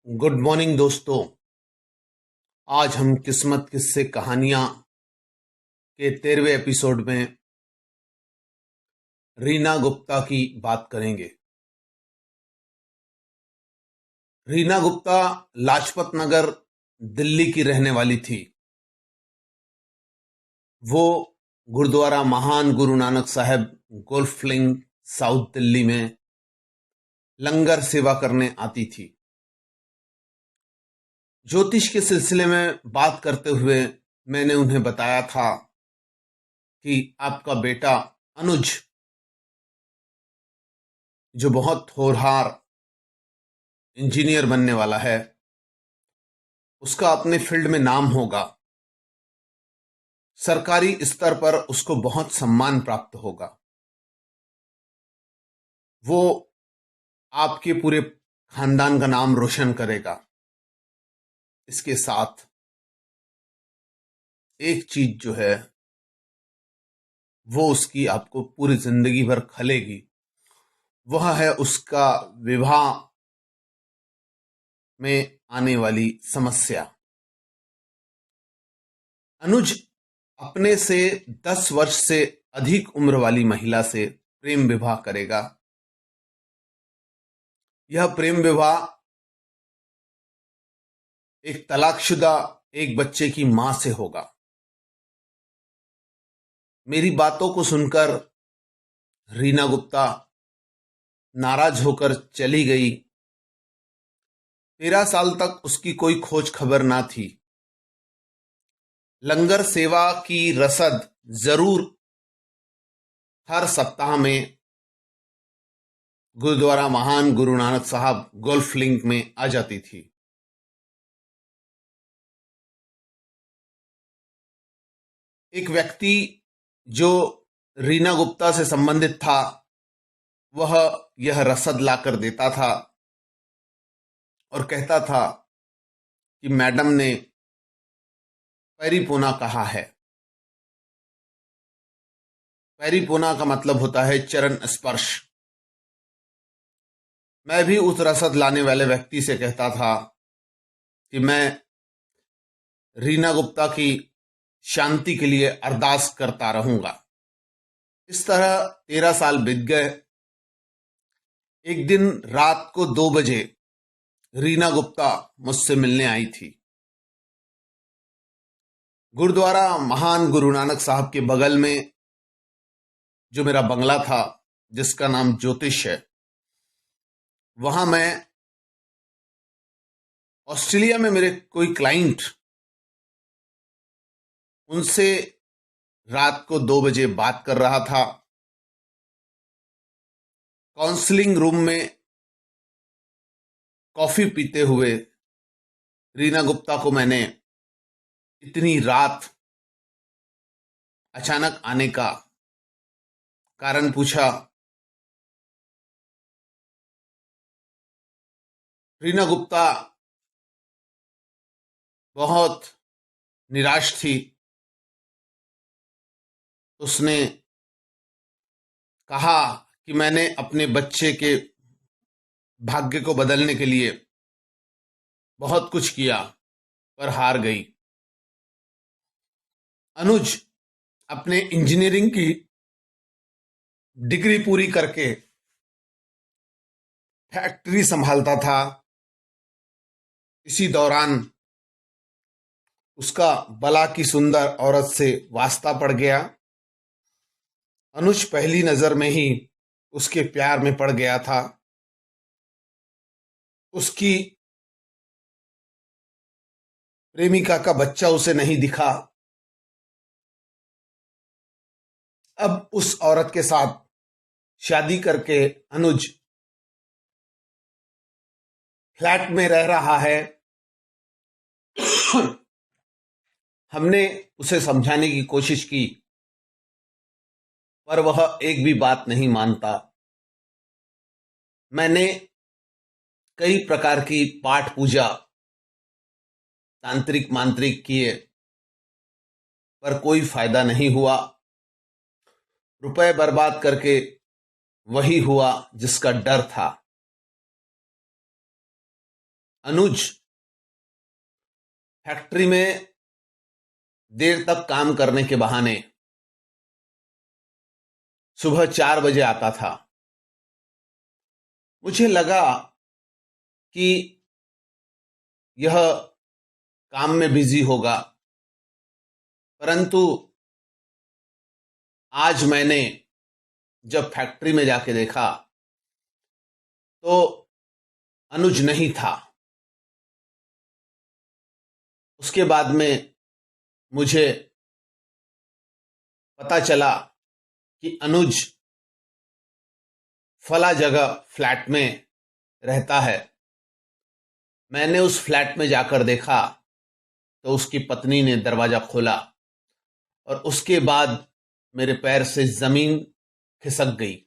Good morning दोस्तों। आज हम किस्मत किस्से कहानियां के 13वें एपिसोड में रीना गुप्ता की बात करेंगे। रीना गुप्ता लाजपत नगर दिल्ली की रहने वाली थी। वो गुरुद्वारा महान गुरु नानक साहब गोल्फ लिंक साउथ दिल्ली में लंगर सेवा करने आती थी। ज्योतिष के सिलसिले में बात करते हुए मैंने उन्हें बताया था कि आपका बेटा अनुज, जो बहुत होनहार इंजीनियर बनने वाला है, उसका अपने फील्ड में नाम होगा। सरकारी स्तर पर उसको बहुत सम्मान प्राप्त होगा। वो आपके पूरे खानदान का नाम रोशन करेगा। इसके साथ एक चीज जो है वो उसकी आपको पूरी जिंदगी भर खलेगी, वह है उसका विवाह में आने वाली समस्या। अनुज अपने से 10 वर्ष से अधिक उम्र वाली महिला से प्रेम विवाह करेगा। यह प्रेम विवाह एक तलाकशुदा एक बच्चे की मां से होगा। मेरी बातों को सुनकर रीना गुप्ता नाराज होकर चली गई। 13 साल तक उसकी कोई खोज खबर ना थी। लंगर सेवा की रसद जरूर हर सप्ताह में गुरुद्वारा महान गुरु नानक साहब गोल्फ लिंक में आ जाती थी। एक व्यक्ति जो रीना गुप्ता से संबंधित था, वह यह रसद लाकर देता था और कहता था कि मैडम ने पैरीपोना कहा है। पैरीपोना का मतलब होता है चरण स्पर्श। मैं भी उस रसद लाने वाले व्यक्ति से कहता था कि मैं रीना गुप्ता की शांति के लिए अरदास करता रहूंगा। इस तरह 13 साल बीत गए। एक दिन रात को 2 बजे रीना गुप्ता मुझसे मिलने आई थी। गुरुद्वारा महान गुरु नानक साहब के बगल में जो मेरा बंगला था, जिसका नाम ज्योतिष है, वहां मैं ऑस्ट्रेलिया में मेरे कोई क्लाइंट, उनसे रात को 2 बजे बात कर रहा था। काउंसलिंग रूम में कॉफी पीते हुए रीना गुप्ता को मैंने इतनी रात अचानक आने का कारण पूछा। रीना गुप्ता बहुत निराश थी। उसने कहा कि मैंने अपने बच्चे के भाग्य को बदलने के लिए बहुत कुछ किया पर हार गई। अनुज अपने इंजीनियरिंग की डिग्री पूरी करके फैक्ट्री संभालता था। इसी दौरान उसका बला की सुंदर औरत से वास्ता पड़ गया। अनुज पहली नजर में ही उसके प्यार में पड़ गया था। उसकी प्रेमिका का बच्चा उसे नहीं दिखा। अब उस औरत के साथ शादी करके अनुज फ्लैट में रह रहा है। हमने उसे समझाने की कोशिश की, पर वह एक भी बात नहीं मानता। मैंने कई प्रकार की पाठ पूजा, तांत्रिक मांत्रिक किए, पर कोई फायदा नहीं हुआ। रुपए बर्बाद करके वही हुआ जिसका डर था। अनुज फैक्ट्री में देर तक काम करने के बहाने सुबह 4 बजे आता था। मुझे लगा कि यह काम में बिजी होगा, परंतु आज मैंने जब फैक्ट्री में जाके देखा तो अनुज नहीं था। उसके बाद में मुझे पता चला कि अनुज फला जगह फ्लैट में रहता है। मैंने उस फ्लैट में जाकर देखा तो उसकी पत्नी ने दरवाजा खोला और उसके बाद मेरे पैर से जमीन खिसक गई।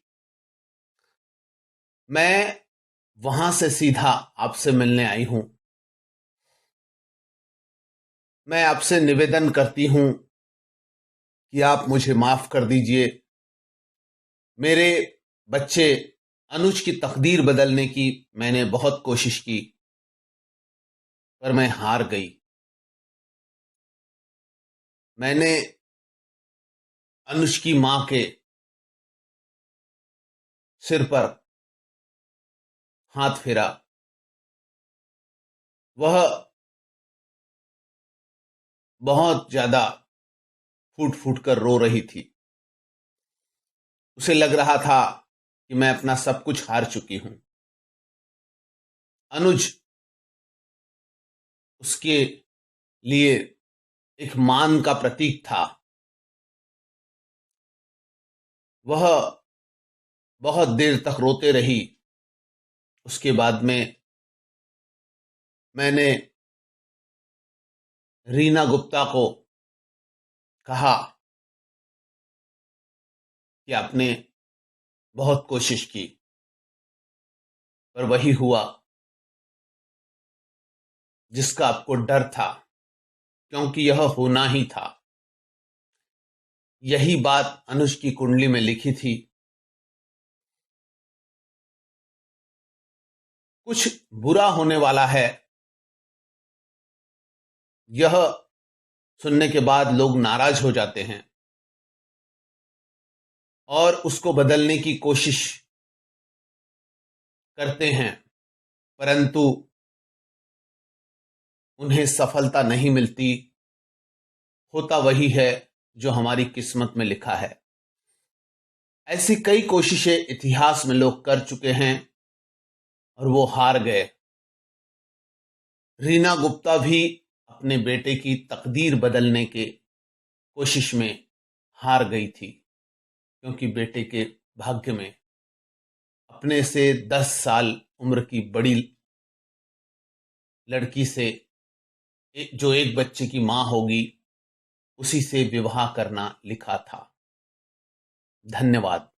मैं वहां से सीधा आपसे मिलने आई हूं। मैं आपसे निवेदन करती हूं कि आप मुझे माफ कर दीजिए। मेरे बच्चे अनुज की तकदीर बदलने की मैंने बहुत कोशिश की, पर मैं हार गई। मैंने अनुज की मां के सिर पर हाथ फेरा। वह बहुत ज्यादा फूट फूट कर रो रही थी। उसे लग रहा था कि मैं अपना सब कुछ हार चुकी हूं। अनुज उसके लिए एक मान का प्रतीक था। वह बहुत देर तक रोते रही। उसके बाद में मैंने रीना गुप्ता को कहा कि आपने बहुत कोशिश की, पर वही हुआ जिसका आपको डर था, क्योंकि यह होना ही था। यही बात अनुज की कुंडली में लिखी थी। कुछ बुरा होने वाला है, यह सुनने के बाद लोग नाराज हो जाते हैं और उसको बदलने की कोशिश करते हैं, परंतु उन्हें सफलता नहीं मिलती। होता वही है जो हमारी किस्मत में लिखा है। ऐसी कई कोशिशें इतिहास में लोग कर चुके हैं और वो हार गए। रीना गुप्ता भी अपने बेटे की तकदीर बदलने के कोशिश में हार गई थी, क्योंकि बेटे के भाग्य में अपने से 10 साल उम्र की बड़ी लड़की से जो एक बच्चे की मां होगी, उसी से विवाह करना लिखा था। धन्यवाद।